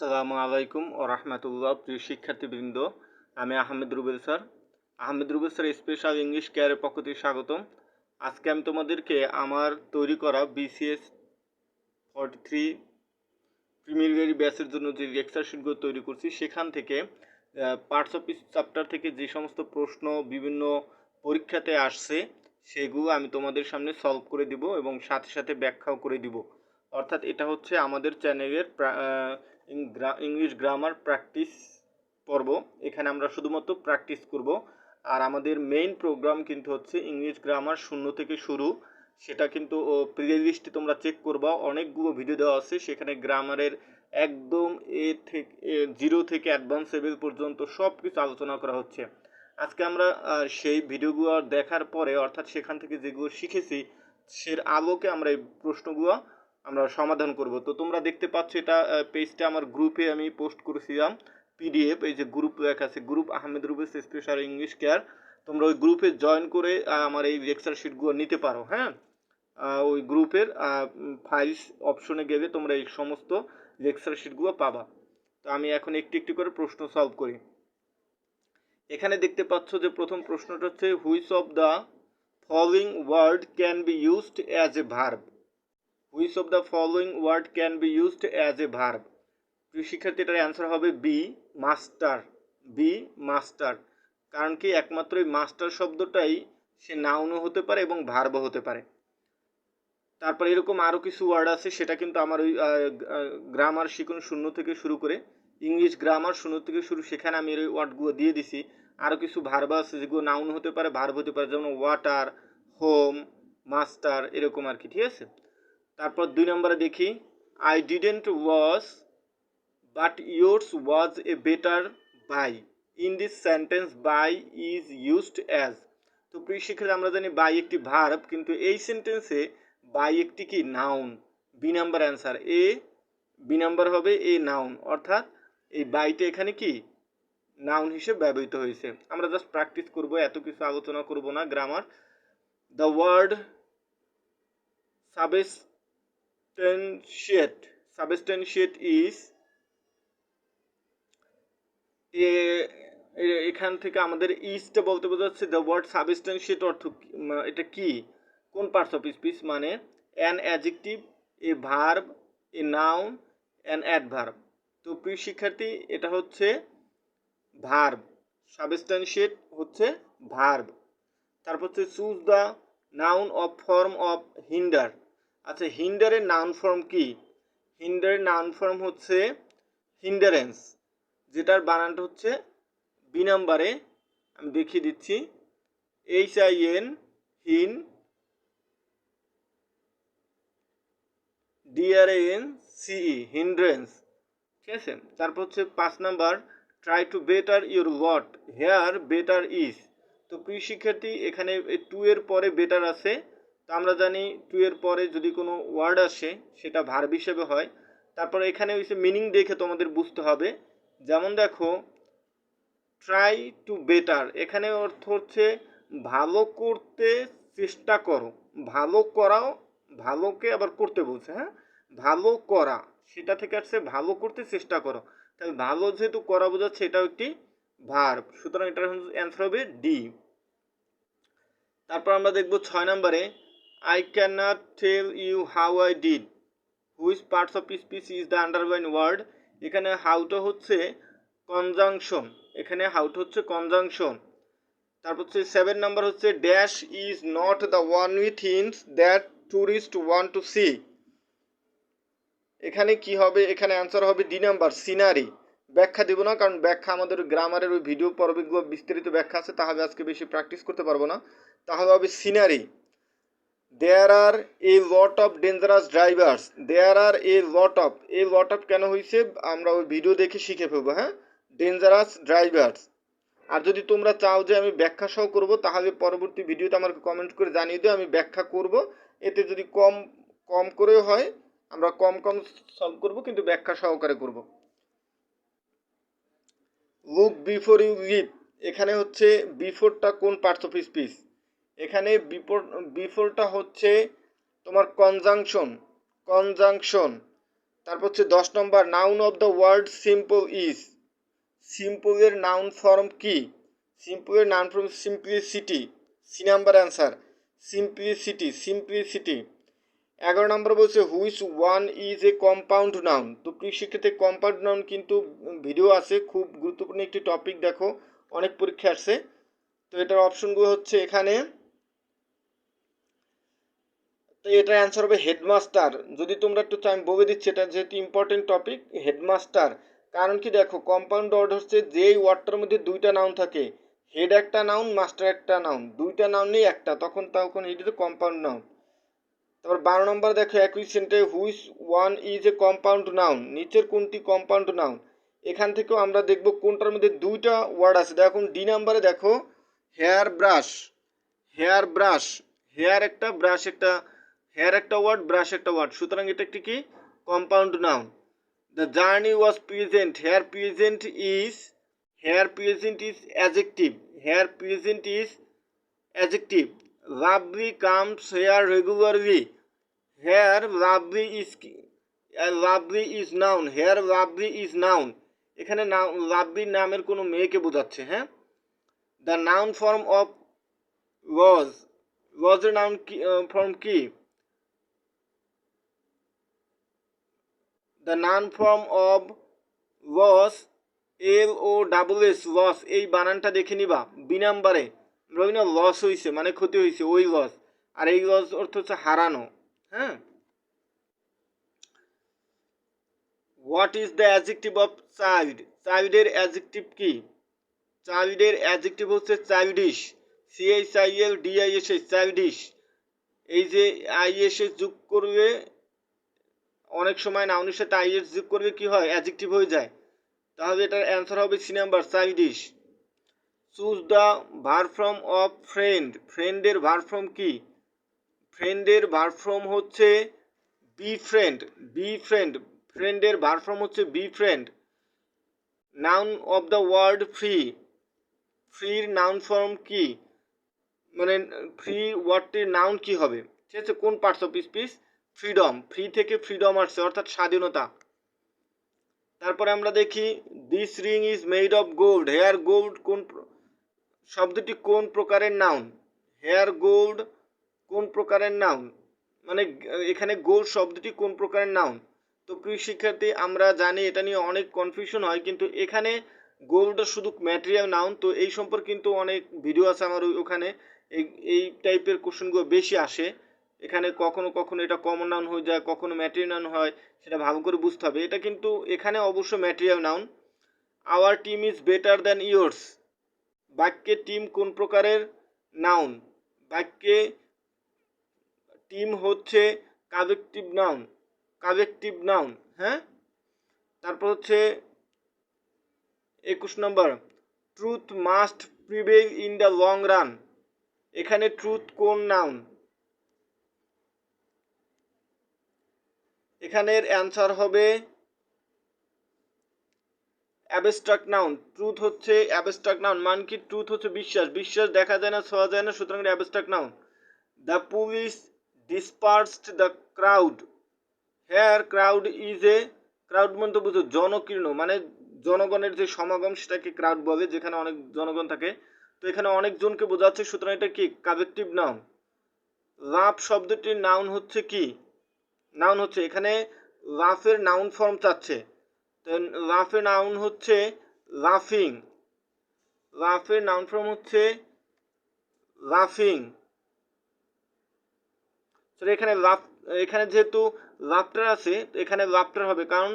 আসসালামু আলাইকুম ও রহমতুল্লাহ। প্রিয় শিক্ষার্থীবৃন্দ, আমি Ahmed Rubel sir. Ahmed Rubel sir special English কেয়ারের পক্ষ থেকে স্বাগতম। আজকে আমি তোমাদেরকে আমার তৈরি করা BCS 43 প্রিলিমিনারি ব্যাচের জন্য যে লেকচার শিটগুলো তৈরি করছি সেখান থেকে পার্টস অফ চ্যাপ্টার থেকে যে সমস্ত প্রশ্ন বিভিন্ন পরীক্ষাতে আসছে সেগুলো আমি তোমাদের সামনে সলভ করে দিব এবং সাথে সাথে ব্যাখ্যাও করে দিব। অর্থাৎ এটা হচ্ছে আমাদের চ্যানেলের ইংলিশ গ্রামার প্র্যাকটিস পর্ব। এখানে আমরা শুধুমাত্র প্র্যাকটিস করব, আর আমাদের মেইন প্রোগ্রাম কিন্তু হচ্ছে ইংলিশ গ্রামার 0 থেকে শুরু। সেটা কিন্তু প্লে লিস্টে তোমরা চেক করবা, অনেকগুলো ভিডিও দেওয়া আছে সেখানে গ্রামারের একদম জিরো থেকে অ্যাডভান্স লেভেল পর্যন্ত সব কিছু আলোচনা করা হচ্ছে। আজকে আমরা সেই ভিডিওগুলো দেখার পরে, অর্থাৎ সেখান থেকে যেগুলো শিখেছি সের আলোকে আমরা এই প্রশ্নগুলো আমরা সমাধান করব। তো তোমরা দেখতে পাচ্ছ এটা পেজটা আমার গ্রুপে আমি পোস্ট করেছিলাম PDF, এই যে গ্রুপ লেখা আছে, group Ahmed Rubel special English care. তোমরা ওই গ্রুপে জয়েন করে আমার এই লেকচার শিটগুলো নিতে পারো। হ্যাঁ, ওই গ্রুপের ফাইলস অপশনে গেলে তোমরা এই সমস্ত লেকচার শিটগুলো পাবা। তো আমি এখন একটি একটি করে প্রশ্ন সলভ করি। এখানে দেখতে পাচ্ছ যে প্রথম প্রশ্নটা হচ্ছে, which of the following word can be used as a verb? Which of the following word can be used as a verb? প্রিয় শিক্ষার্থী, এটার অ্যান্সার হবে বি, মাস্টার। B, master. কারণ কি, একমাত্র এই মাস্টার শব্দটাই সে নাউনও হতে পারে এবং ভার্বও হতে পারে। তারপর এরকম আরও কিছু ওয়ার্ড আছে, সেটা কিন্তু আমার ওই গ্রামার শিখুন 0 থেকে শুরু করে, ইংলিশ গ্রামার 0 থেকে শুরু, সেখানে আমি ওই ওয়ার্ডগুলো দিয়ে দিছি। আরও কিছু ভার্ব আছে যেগুলো নাউন হতে পারে, ভার্ব হতে পারে, যেমন ওয়াটার, হোম, মাস্টার, এরকম আর কি। ঠিক আছে। তারপর 2 নম্বরে দেখি, I didn't was but yours was a better by. In this sentence by is used as. তো প্রিয় শিক্ষার্থী, আমরা জানি বাই একটি ভার্ব, কিন্তু এই সেন্টেন্সে বাই একটি কি, noun. B number answer, B number হবে এ, নাউন। অর্থাৎ এই বাইটা এখানে কি, নাউন হিসেবে ব্যবহৃত হয়েছে। আমরা জাস্ট প্র্যাকটিস করব, এত কিছু আলোচনা করব না গ্রামার। দ্য ওয়ার্ড সাবস্টেনশিয়েট ইজ, এখান থেকে আমাদের ইজটা বলতে বোঝাচ্ছে দ্য ওয়ার্ড সাবস্টেনশিয়েট অর্থ এটা কি, কোন পার্টস অফ স্পিচ, মানে an adjective, A verb, a noun, an adverb. তো প্রিয় শিক্ষার্থী, এটা হচ্ছে ভার্ব, সাবস্টেনশিয়েট হচ্ছে ভার্ব। তারপর হচ্ছে choose the noun of form of hinder. আচ্ছা, হিন্ডারের নাউন ফর্ম কি? হিন্ডারের নাউন ফর্ম হচ্ছে হিন্ডারেন্স, যেটার বানানটা হচ্ছে বি নাম্বারে, আমি দেখিয়ে দিচ্ছি, HIN, হিন, DRANCE, হিন্ড্রেন্স। ঠিক আছে। তারপর হচ্ছে 5 number, try to better your what, here better is. তো প্রিয় শিক্ষার্থী, এখানে 2 এর পরে বেটার আছে। তো আমরা জানি 2 এর পরে যদি কোনো ওয়ার্ড আসে সেটা ভার্ব হিসেবে হয়। তারপর এখানে হচ্ছে মিনিং দেখে তোমাদের বুঝতে হবে। যেমন দেখো, ট্রাই টু বেটার, এখানে অর্থ হচ্ছে ভালো করতে চেষ্টা করো। ভালো করাও, ভালোকে আবার করতে বলছে। হ্যাঁ, ভালো করা, সেটা থেকে আসছে ভালো করতে চেষ্টা করো। তাহলে ভালো যেহেতু করা বোঝাচ্ছে, এটাও একটি ভার্ব, সুতরাং এটার অ্যান্সার হবে ডি। তারপর আমরা দেখব 6 নম্বরে, I can not tell you how I did, which parts of speech is the underline word. এখানে হাউটা হচ্ছে কনজাংশন, এখানে হাউটা হচ্ছে কনজাংশন। তারপর হচ্ছে 7 নাম্বার হচ্ছে, dash is not the one with things that tourist want to see. এখানে কি হবে, এখানে অ্যান্সার হবে ডি নাম্বার, সিনারি। ব্যাখ্যা দেব না, কারণ ব্যাখ্যা আমাদের গ্রামারের ওই ভিডিও পর্বগুলো বিস্তারিত ব্যাখ্যা আছে, তাহলে আজকে বেশি প্র্যাকটিস করতে পারবো না। তাহলে হবে scenery. There are a lot of dangerous drivers, there are a lot of, a lot of কেন হয়েছে আমরা ওই ভিডিও দেখে শিখে ফেলবো। হ্যাঁ, ডেঞ্জারাস ড্রাইভার্স। আর যদি তোমরা চাও যে আমি ব্যাখ্যা সহ করবো, তাহলে পরবর্তী ভিডিওতে আমাকে কমেন্ট করে জানিয়ে দিও, আমি ব্যাখ্যা করব। এতে যদি কম কম করে হয়, আমরা কম কম সলভ করব, কিন্তু ব্যাখ্যা সহকারে করব। লুক বিফোর ইউ লিভ, এখানে হচ্ছে বিফোরটা কোন পার্টস অফ স্পিচ? এখানে বিফোরটা হচ্ছে তোমার কনজাংশন, কনজাংশন। তারপর হচ্ছে 10 নম্বর, noun of the word simple is. সিম্পলের নাউন ফর্ম কি? সিম্পলের noun form simplicity. C number answer, simplicity, simplicity. 11 নম্বর বলছে which one is a compound noun. তো প্রিয় শিক্ষার্থী, কম্পাউন্ড নাউন কিন্তু ভিডিও আছে, খুব গুরুত্বপূর্ণ একটি টপিক, দেখো অনেক পরীক্ষা আসছে। তো এটার অপশনগুলো হচ্ছে এখানে, তো এটার অ্যান্সার হবে হেডমাস্টার। যদি তোমরা একটু আমি বলে দিচ্ছি, এটা যেহেতু ইম্পর্টেন্ট টপিক, হেডমাস্টার। কারণ কি দেখো, কম্পাউন্ড ওয়ার্ড হচ্ছে যেই ওয়ার্ডটার মধ্যে দুইটা নাউন থাকে, হেড একটা নাউন, মাস্টার একটা নাউন, দুইটা নাউন নেই একটা, তখন এটা কম্পাউন্ড নাউন। তারপর 12 নম্বর দেখো, একই সেন্টেন্সে which one is a compound noun, নিচের কোনটি কম্পাউন্ড নাউন। এখান থেকেও আমরা দেখব কোনটার মধ্যে দুইটা ওয়ার্ড আছে। দেখো ডি নাম্বারে দেখো, hair brush, hair brush, hair একটা, ব্রাশ একটা, হেয়ার একটা ওয়ার্ড, ব্রাশ একটা ওয়ার্ড, সুতরাং এটা একটি কি compound noun. The journey was present, here present is, here present is adjective, here present is adjective. Lovely comes here regularly, here lovely is, lovely is noun, here lovely is noun. এখানে lovely নামের কোনো মেয়েকে বোঝাচ্ছে, হ্যাঁ। The noun form of lose, লজের noun কি form কি? The noun form of loss, LOSS, loss, এই বানানটা দেখে নিবা। বি নাম্বারে রবীন্দ্র লস হয়েছে মানে ক্ষতি হয়েছে, ওই লস, আর এই লস অর্থ হচ্ছে হারানো, হ্যাঁ। What is the adjective of child, চাইল্ডের অ্যাডজেক্টিভ কি? চাইল্ডের অ্যাডজেক্টিভ হচ্ছে চাইল্ডিশ, CHILDISH, চাইল্ডিশ। এই যে ISH যোগ করলে, অনেক সময় নাউনের সাথে IS যোগ করলে কি হয়, অ্যাডজেক্টিভ হয়ে যায়। তাহলে এটার অ্যান্সার হবে C number, childish. Choose the verb form of friend, ফ্রেন্ডের ভার্ব ফর্ম কি? ফ্রেন্ডের ভার্ব ফর্ম হচ্ছে বি ফ্রেন্ড, বি ফ্রেন্ড, ফ্রেন্ডের ভার্ব ফর্ম হচ্ছে befriend. Noun of the word free, ফ্রির নাউন ফর্ম কি? মানে ফ্রি ওয়ার্ডটির নাউন কি হবে? ঠিক আছে, কোন parts of speech? Freedom, free থেকে ফ্রিডম আসছে, অর্থাৎ স্বাধীনতা। তারপরে আমরা দেখি this ring is made of gold, here gold কোন শব্দটি কোন প্রকারের নাউন? হেয়ার গোল্ড কোন প্রকারের নাউন, মানে এখানে গোল্ড শব্দটি কোন প্রকারের নাউন? তো প্রিয় শিক্ষার্থী, আমরা জানি এটা নিয়ে অনেক কনফিউশন হয়, কিন্তু এখানে গোল্ডটা শুধু ম্যাটেরিয়াল নাউন। তো এই সম্পর্কে কিন্তু অনেক ভিডিও আছে আমার ওখানে, এই এই টাইপের কোশ্চেনগুলো বেশি আসে। এখানে কখনো কখনো এটা কমন নাউন হয়ে যায়, কখনো ম্যাটেরিয়াল নাউন হয়, সেটা ভালো করে বুঝতে হবে। এটা কিন্তু এখানে অবশ্য material noun. Our team is better than yours, বাক্যে টিম কোন প্রকারের নাউন? বাক্যে টিম হচ্ছে কালেকটিভ নাউন, কালেকটিভ নাউন, হ্যাঁ। তারপর হচ্ছে 21 নম্বর, truth must prevail in the long run, এখানে ট্রুথ কোন নাউন? এখানের অ্যান্সার হবে অ্যাবস্ট্রাক্ট নাউন। ট্রুথ হচ্ছে অ্যাবস্ট্রাক্ট নাউন, মানে কি ট্রুথ হচ্ছে বিশ্বাস, বিশ্বাস দেখা যায় না, ছোঁয়া যায় না, সুতরাং abstract noun. The police dispersed the crowd, here crowd is a, crowd মানে তো বুঝো জনকীর্ণ, মানে জনগণের যে সমাগম সেটাকে ক্রাউড বলে, যেখানে অনেক জনগণ থাকে। তো এখানে অনেকজনকে বোঝাচ্ছে, সুতরাং এটা কি কালেকটিভ নাউন। লাভ শব্দটির নাউন হচ্ছে কি? নাউন হচ্ছে, এখানে লাফের নাউন ফর্ম চাচ্ছে, তো লাফের নাউন হচ্ছে লাফিং, লাফের নাউন ফর্ম হচ্ছে লাফিং। তো এখানে লাফ, এখানে যেহেতু লাফটার আছে, এখানে লাফটার হবে, কারণ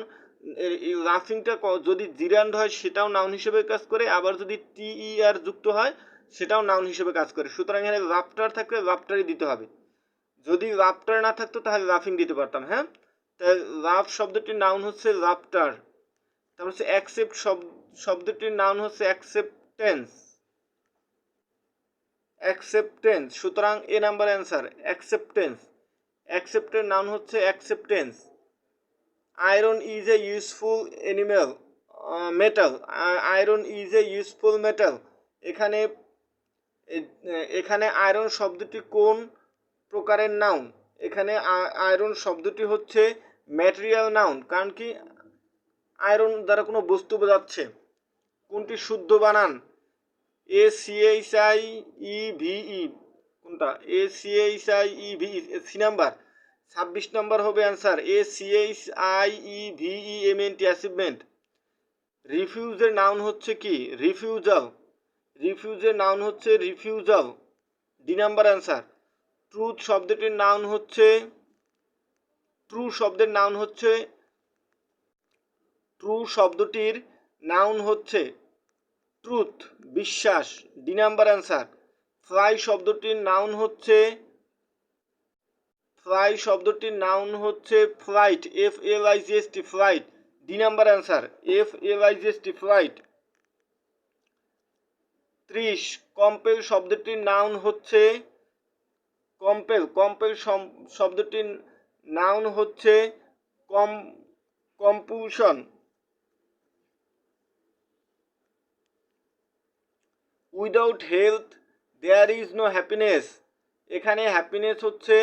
এই লাফিংটা যদি জিরান্ড হয় সেটাও নাউন হিসেবে কাজ করে, আবার যদি TER যুক্ত হয় সেটাও নাউন হিসেবে কাজ করে, সুতরাং এখানে লাফটার থাকলে লাফটারই দিতে হবে। যদি লাফটার না থাকতো তাহলে লাফিং দিতে পারতাম, হ্যাঁ। তাই লাফ শব্দটির নাউন হচ্ছে লাফটার। তারপর হচ্ছে অ্যাকসেপ্ট শব্দটির নাউন হচ্ছে অ্যাকসেপ্টেন্স, অ্যাকসেপ্টেন্স, সুতরাং এ নাম্বার অ্যান্সার অ্যাকসেপ্টেন্স। অ্যাকসেপ্টের নাউন হচ্ছে acceptance. Iron is a useful animal, metal, iron is a useful metal, এখানে এখানে আয়রন শব্দটি কোন প্রকারের নাউন? এখানে আয়রন শব্দটি হচ্ছে ম্যাটেরিয়াল নাউন, কারণ কি আয়রন দ্বারা কোনো বস্তু বোঝাচ্ছে। কোনটি শুদ্ধ বানান? ACHIEVE, কোনটা? ACHIEVE, C number. 26 নম্বর হবে অ্যান্সার, ACHIEVEMNT, অ্যাচিভমেন্ট। রিফিউজের নাউন হচ্ছে কি? রিফিউজাল। রিফিউজের নাউন হচ্ছে refusal, D number answer. Truth শব্দটির নাউন হচ্ছে, ট্রু শব্দের নাউন হচ্ছে, ট্রু শব্দটির নাউন হচ্ছে ট্রুথ, বিশ্বাস, ডি নাম্বার অ্যান্সার। ফ্লাই শব্দটির নাউন হচ্ছে, ফ্লাই শব্দটির নাউন হচ্ছে flight, FLIGHT, flight, D number answer, FLIGHT, flight. 30, compel শব্দটির নাউন হচ্ছে কম্পেল। কম্পেল শব্দটির নাউন হচ্ছে compulsion. Without health there is no happiness. এখানে হ্যাপিনেস হচ্ছে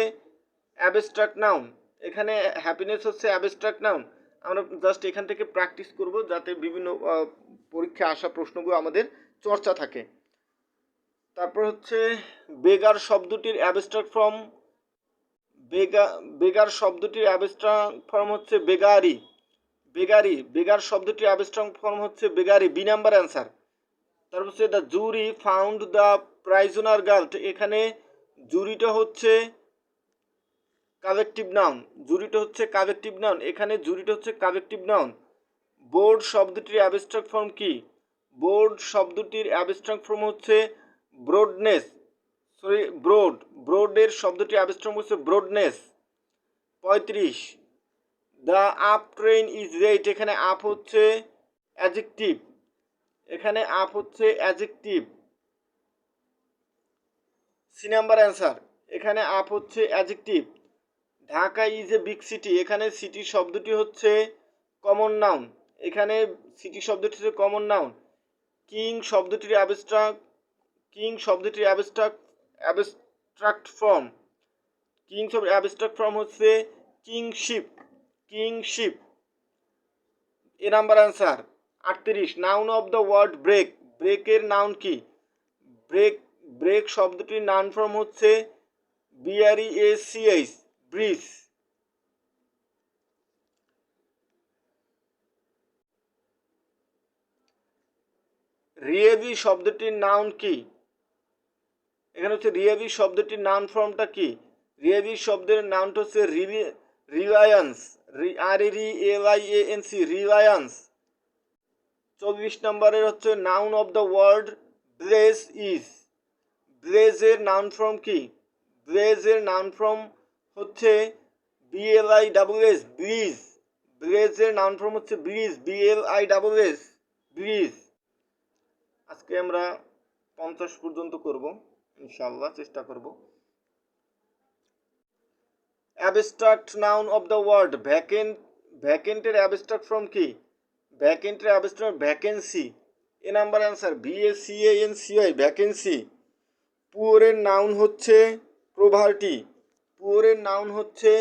অ্যাবস্ট্রাক্ট নাউন। এখানে হ্যাপিনেস হচ্ছে অ্যাবস্ট্রাক্ট নাউন। আমরা জাস্ট এখান থেকে প্র্যাকটিস করব যাতে বিভিন্ন পরীক্ষায় আসা প্রশ্নগুলো আমাদের চর্চা থাকে। তারপর হচ্ছে বেগার শব্দটির অ্যাবস্ট্রাক্ট ফর্ম, বেগার শব্দটির অ্যাবস্ট্রাক্ট ফর্ম হচ্ছে বেগারি। বেগারি, বেগার শব্দটির অ্যাবস্ট্রাক্ট ফর্ম হচ্ছে বেগারি, বি নাম্বার অ্যান্সার। তারপর হচ্ছে the jury found the prisoner girl. এখানে জুরিটা হচ্ছে কালেকটিভ নাউন, জুরিটা হচ্ছে কালেকটিভ নাউন, এখানে জুরিটা হচ্ছে কালেকটিভ নাউন। বোর্ড শব্দটির অ্যাবস্ট্রাক্ট ফর্ম কি? বোর্ড শব্দটির অ্যাবস্ট্রাক্ট ফর্ম হচ্ছে ব্রডনেস, সরি ব্রড, ব্রডের শব্দটির অ্যাবস্ট্রাক্ট ফর্ম হচ্ছে broadness. 35, the up train is late. এখানে আপ হচ্ছে অ্যাডজেক্টিভ, এখানে আপ হচ্ছে অ্যাডজেক্টিভ, সি নাম্বার অ্যান্সার। এখানে আপ হচ্ছে adjective. Dhaka is a big city. এখানে সিটি শব্দটি হচ্ছে কমন নাউন, এখানে সিটি শব্দটি হচ্ছে কমন নাউন। কিং শব্দটির অ্যাবস্ট্রাক্ট, কিং শব্দটির অ্যাবস্ট্রাক্ট ফর্ম, কিং শব্দের অ্যাবস্ট্রাক্ট ফর্ম হচ্ছে kingship, kingship, a number answer. 38, noun of the word break. ব্রেকের নাউন কি? ব্রেক, ব্রেক শব্দটির নাউন ফর্ম হচ্ছে BREACH, ব্রিজ। রিয়েভি শব্দটির নাউন কি? এখানে হচ্ছে রিয়েভি শব্দটির নাউন ফর্মটা কি? রিয়েভি শব্দের নাউনটা হচ্ছে রিলায়েন্স, RELIANC, রিলায়েন্স। 24 নম্বরের হচ্ছে noun of the word bless is. ব্লেজের নাউন ফর্ম কি? ব্লেজের নাউন ফর্ম হচ্ছে BLISS, ব্রিজ। ব্লেজের নাউন ফর্ম হচ্ছে ব্রিজ, BLISS, ব্রিজ। আজকে আমরা 50 পর্যন্ত করব ইনশাআল্লাহ, চেষ্টা করব। Abstract noun of the word vacant. ভ্যাকেন্টের অ্যাবস্ট্রাক্ট ফর্ম কি? ভ্যাকেন্টের abstract vacancy, a number answer, VACANCY, vacancy. পুয়ারের নাউন হচ্ছে প্রভার্টি, পুয়ারের নাউন হচ্ছে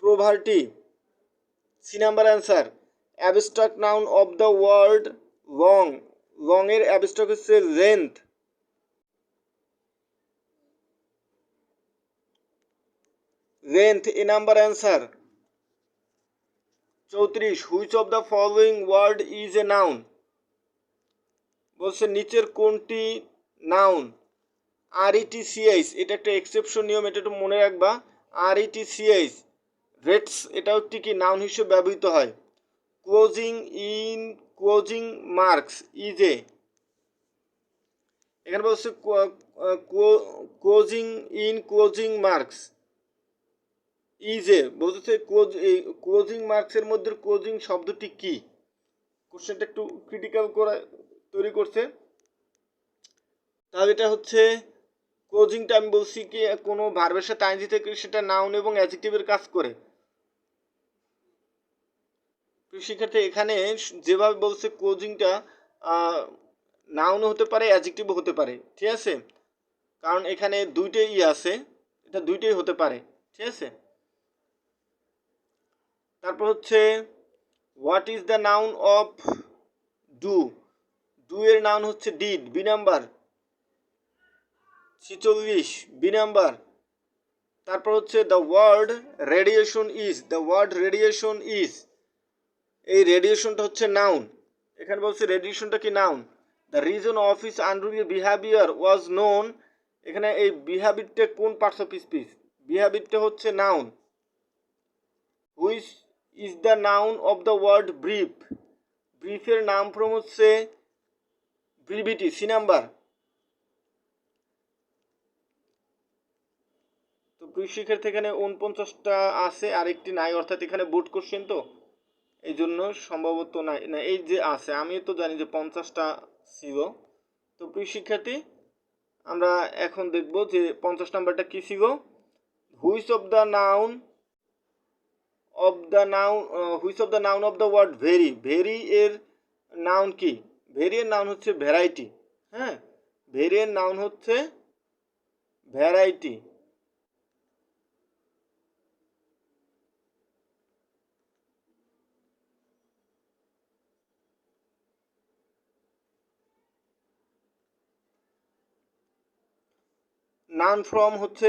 poverty, C number answer. Abstract noun of the word long. Long এর অ্যাবস্ট্রাক্ট হচ্ছে length, length, a number answer. 34, which of the following word is a noun. বলছে নিচের কোনটি noun? RETCH, এটা একটা এক্সেপশন নিয়ম, এটা একটু মনে রাখবা। RETCH, রেটস, এটাও একটি কি নাউন হিসেবে ব্যবহৃত হয়। Closing in closing marks is a. এখানে বলছে closing in closing marks is a, বলতেছে ক্লোজিং মার্কসের মধ্যে ক্লোজিং শব্দটি কি? কোশ্চেনটা একটু ক্রিটিক্যাল করে তৈরি করছে। তাহলে এটা হচ্ছে ক্লোজিংটা আমি বলছি কি কোনো ভার্বের সাথে আইনজি থেকে সেটা নাউন এবং অ্যাডজেক্টিভের কাজ করে। শিক্ষার্থী এখানে যেভাবে বলছে ক্লোজিংটা নাউনও হতে পারে অ্যাডজেক্টিভও হতে পারে, ঠিক আছে, কারণ এখানে দুইটাই আছে, এটা দুইটাই হতে পারে, ঠিক আছে। তারপর হচ্ছে what is the noun of do. Do এর নাউন হচ্ছে deed, B number 46, B number. তারপর হচ্ছে the word radiation is, the word radiation is, এই রেডিয়েশনটা হচ্ছে নাউন। এখানে বলছে রেডিয়েশনটা কি noun. The reason of his unruly behaviour was known, এখানে এই বিহেভিয়ারটা কোন পার্টস অফ স্পিচ, বিহেভিয়ারটা হচ্ছে noun. Which is the noun of the word brief, ব্রিফের নাম ফর্ম হচ্ছে ব্রিভিটি, সি নাম্বার। তো প্রিয় শিক্ষার্থী এখানে 49টা আছে আর একটি নাই, অর্থাৎ এখানে বোর্ড কোশ্চেন তো এই জন্য সম্ভবত নাই, না এই যে আছে, আমি তো জানি যে 50টা ছিল। তো প্রিয় শিক্ষার্থী আমরা এখন দেখব যে 50 নাম্বারটা কি ছিল। Which of the noun of the noun, which of the noun of the word very, very এর নাউন কি, ভেরি এর নাউন হচ্ছে ভ্যারাইটি। হ্যাঁ, ভেরি এর নাউন হচ্ছে ভ্যারাইটি। নাউন ফর্ম হচ্ছে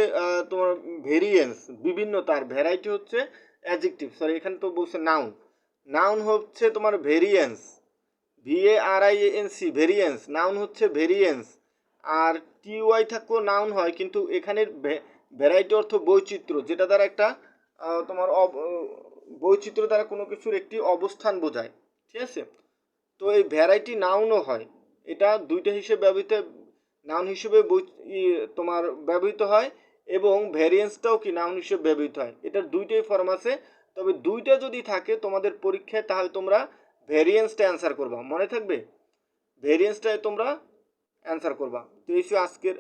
তোমার ভেরিয়েন্স, বিভিন্নতার, ভ্যারাইটি হচ্ছে অ্যাডজেক্টিভ, সরি এখানে তো বলছে নাউন, নাউন হচ্ছে তোমার ভেরিয়েন্স, VARIANC, ভেরিয়েন্স, নাউন হচ্ছে ভেরিয়েন্স। আর TY থাকলেও নাউন হয়, কিন্তু এখানে ভ্যারাইটি অর্থ বৈচিত্র্য, যেটা দ্বারা একটা তোমার বৈচিত্র্য দ্বারা কোনো কিছুর একটি অবস্থান বোঝায়, ঠিক আছে। তো এই ভ্যারাইটি নাউনও হয়, এটা দুইটা হিসেবে ব্যবহৃত, নাউন হিসেবে তোমার ব্যবহৃত হয়, এবং ভ্যারিয়েন্সটাও কি নাউন হিসেবে ব্যবহৃত হয়, এটার দুইটাই ফর্ম আছে। তবে দুইটা যদি থাকে তোমাদের পরীক্ষায় তাহলে তোমরা ভ্যারিয়েন্সটা অ্যান্সার করবা, মনে থাকবে ভ্যারিয়েন্সটাই তোমরা অ্যান্সার করবা। তো এই ছিল আজকের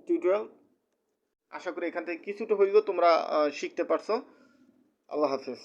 টিউটোরিয়াল, আশা করি এখান থেকে কিছুটা হইলেও তোমরা শিখতে পারছো। আল্লাহ হাফেজ।